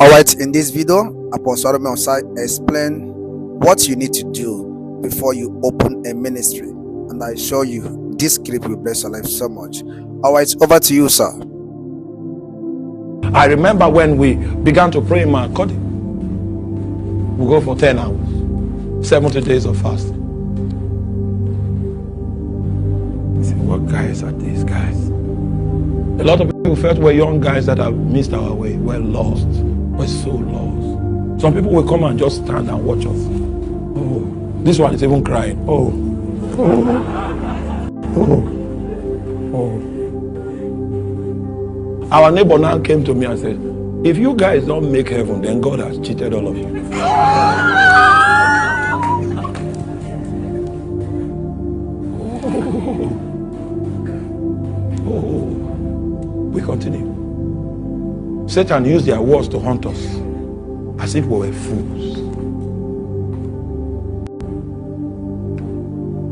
Alright, in this video, Apostle Arome Osayi explain what you need to do before you open a ministry, and I show you this clip will bless your life so much. Alright, over to you, sir. I remember when we began to pray in my Makodi, we go for 10 hours, 70 days of fasting. I said, what guys are these guys? A lot of people felt we're young guys that have missed our way. We're lost. We're so lost. Some people will come and just stand and watch us. Oh, this one is even crying. Oh, Our neighbor now came to me and said, if you guys don't make heaven, then God has cheated all of you. We continue. Satan used their words to hunt us as if we were fools.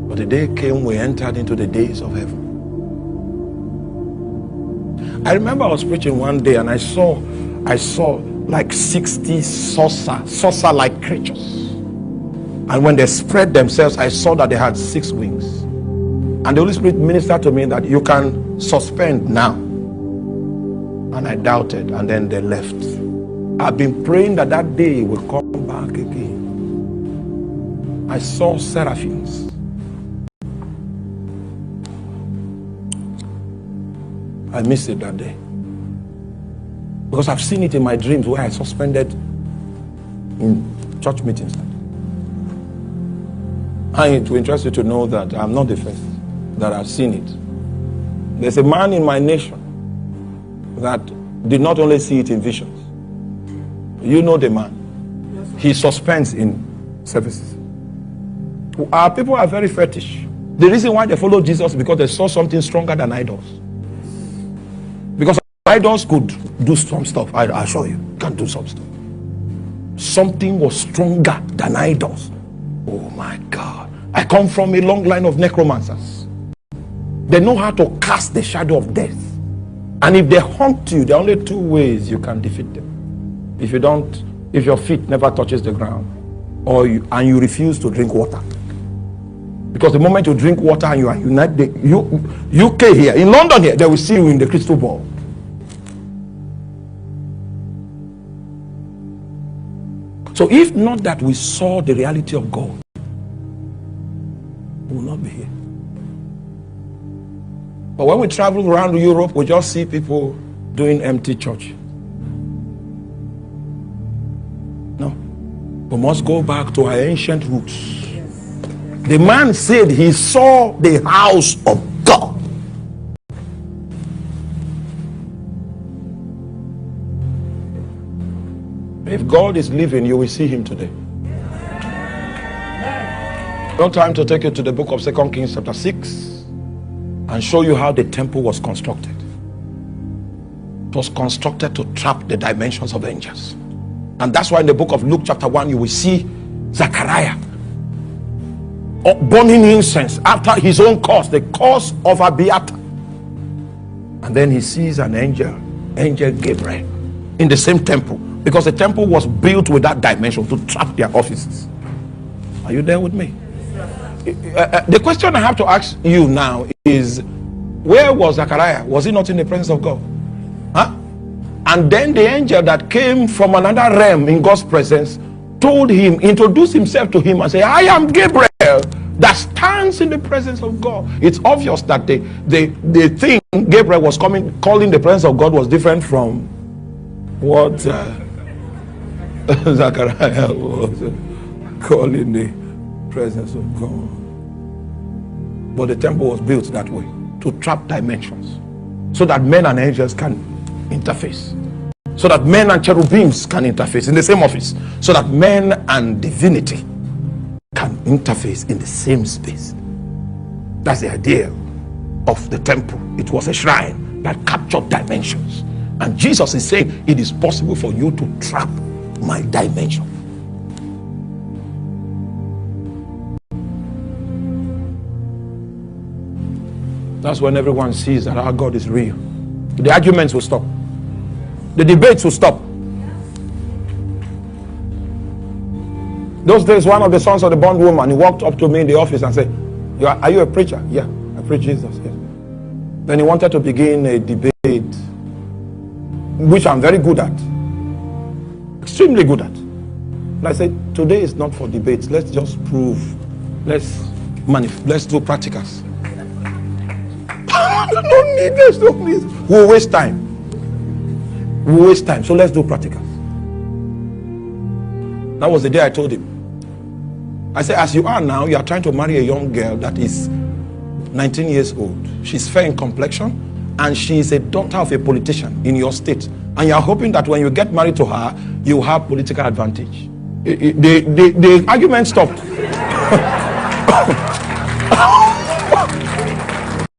But the day came, we entered into the days of heaven. I remember I was preaching one day and I saw like 60 saucer-like creatures. And when they spread themselves, I saw that they had 6 wings. And the Holy Spirit ministered to me that you can suspend now. And I doubted, and then they left. I've been praying that that day will come back again. I saw seraphims. I missed it that day. Because I've seen it in my dreams where I suspended in church meetings. And it will interest you to know that I'm not the first that I've seen it. There's a man in my nation that did not only see it in visions. You know the man. He suspends in services. Our people are very fetish. The reason why they follow Jesus is because they saw something stronger than idols. Because idols could do some stuff. I assure you, can do some stuff. Something was stronger than idols. Oh my God. I come from a long line of necromancers. They know how to cast the shadow of death. And if they hunt you, there are only 2 ways you can defeat them. If your feet never touches the ground, and you refuse to drink water. Because the moment you drink water and you are united, UK here, in London here, they will see you in the crystal ball. So if not that we saw the reality of God, we will not be here. But when we travel around Europe, we just see people doing empty church. No. We must go back to our ancient roots. The man said he saw the house of God. If God is living, you will see him today. No time to take you to the book of 2 Kings chapter 6 and show you how the temple was constructed. It was constructed to trap the dimensions of angels. And that's why in the book of Luke chapter 1 you will see Zechariah burning incense after his own cause, the cause of Abiathar. And then he sees an angel Gabriel, in the same temple, because the temple was built with that dimension to trap their offices. Are you there with me? The question I have to ask you now is, where was Zechariah? Was he not in the presence of God? Huh? And then the angel that came from another realm in God's presence told him, introduced himself to him and said, I am Gabriel that stands in the presence of God. It's obvious that the thing Gabriel was calling the presence of God was different from what Zechariah was calling the presence of God. But the temple was built that way, to trap dimensions, so that men and angels can interface, so that men and cherubims can interface in the same office, so that men and divinity can interface in the same space. That's the idea of the temple. It was a shrine that captured dimensions, and Jesus is saying it is possible for you to trap my dimension. That's when everyone sees that our God is real. The arguments will stop. The debates will stop. Those days, one of the sons of the bondwoman, he walked up to me in the office and said, are you a preacher? Yeah, I preach Jesus. Yes. Then he wanted to begin a debate, which I'm very good at, extremely good at. And I said, today is not for debates. Let's just prove. Let's do practicals. No need. Let's do this. We'll waste time. So let's do practicals. That was the day I told him. I said, as you are now, you are trying to marry a young girl that is 19 years old. She's fair in complexion, and she is a daughter of a politician in your state. And you are hoping that when you get married to her, you have political advantage. The argument stopped.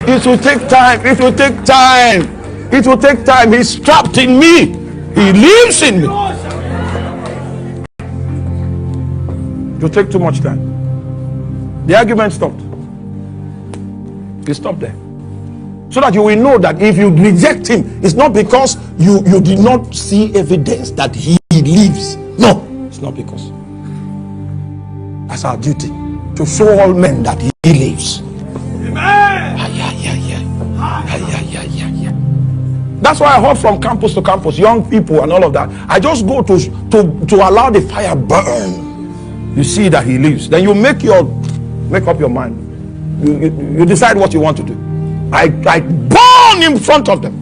It will take time. It will take time. It will take time. He's trapped in me. He lives in me. It will take too much time. The argument stopped. It stopped there. So that you will know that if you reject him, it's not because you did not see evidence that he lives. No, it's not because. That's our duty, to show all men that he lives. Amen. That's why I hop from campus to campus, young people and all of that. I just go to allow the fire burn. You see that he lives. Then you make up your mind. You decide what you want to do. I burn in front of them.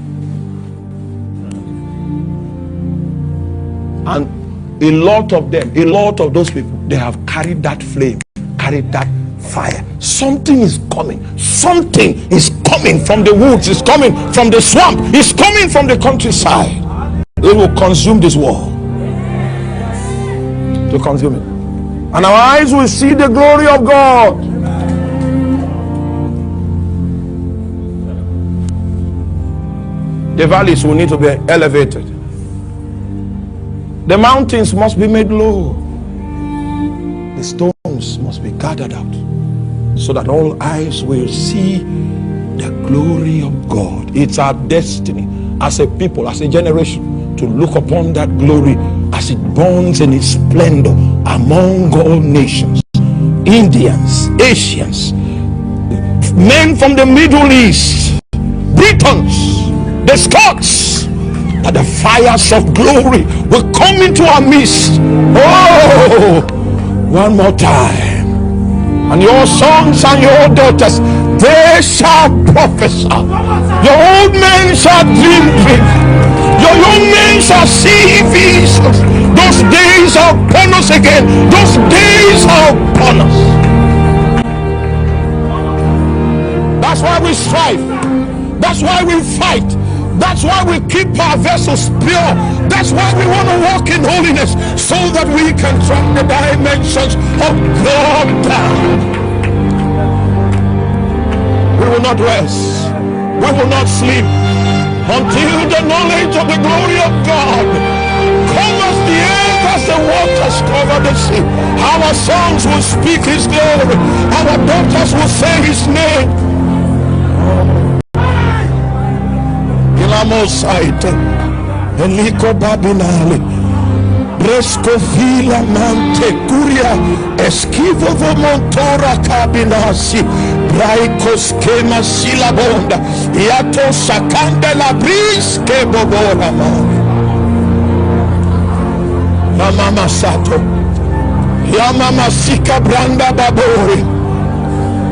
And a lot of those people, they have carried that flame, carried that fire. Something is coming. Something is coming from the woods. It's coming from the swamp. It's coming from the countryside. It will consume this world. To consume it. And our eyes will see the glory of God. The valleys will need to be elevated. The mountains must be made low. The stones must be gathered out, so that all eyes will see the glory of God. It's our destiny as a people, as a generation, to look upon that glory as it burns in its splendor among all nations. Indians, Asians, men from the Middle East, Britons, the Scots, that the fires of glory will come into our midst. Oh, one more time. And your sons and your daughters, they shall prophesy. Your old men shall dream dreams. Your young men shall see visions. Those days are upon us again. Those days are upon us. That's why we strive. That's why we fight. That's why we keep our vessels pure. That's why we want to walk in holiness, so that we can track the dimensions of God down. We will not rest. We will not sleep until the knowledge of the glory of God covers the earth as the waters cover the sea. Our sons will speak his glory. Our daughters will say his name. Arome Osayi, Eliko Babinale, Bresco Vila Mante Curia, Esquivo Montora Cabinasi, Braicos Kema Silabonda, Iato Sakande la Brisque Bobola, Mama Sato, Yamama Sika Branda Babori.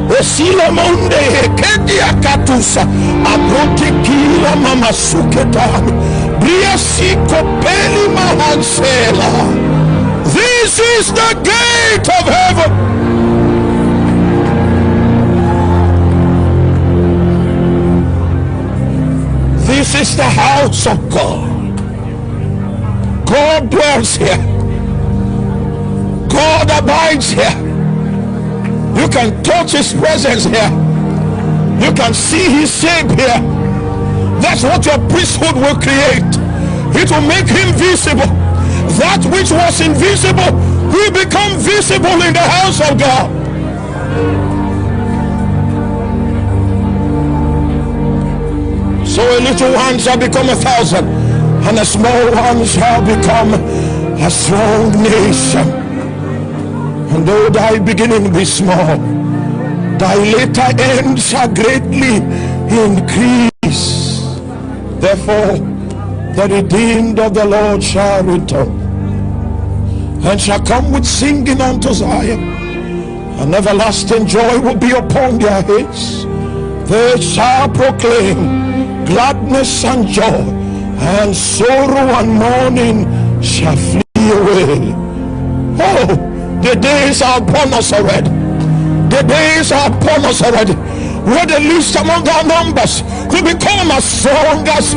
Esila monde kedia katusa abrote kila mama suketani bria siko peli mahansela. This is the gate of heaven. This is the house of God. God dwells here. God abides here. You can touch his presence here. You can see his shape here. That's what your priesthood will create. It will make him visible. That which was invisible will become visible in the house of God. So a little one shall become 1,000, and a small one shall become a strong nation. And though thy beginning be small, thy later end shall greatly increase. Therefore, the redeemed of the Lord shall return, and shall come with singing unto Zion, and everlasting joy will be upon their heads. They shall proclaim gladness and joy, and sorrow and mourning shall flee away. Oh, the days are upon us already. The days are upon us already. We're the least among our numbers. We become as strong as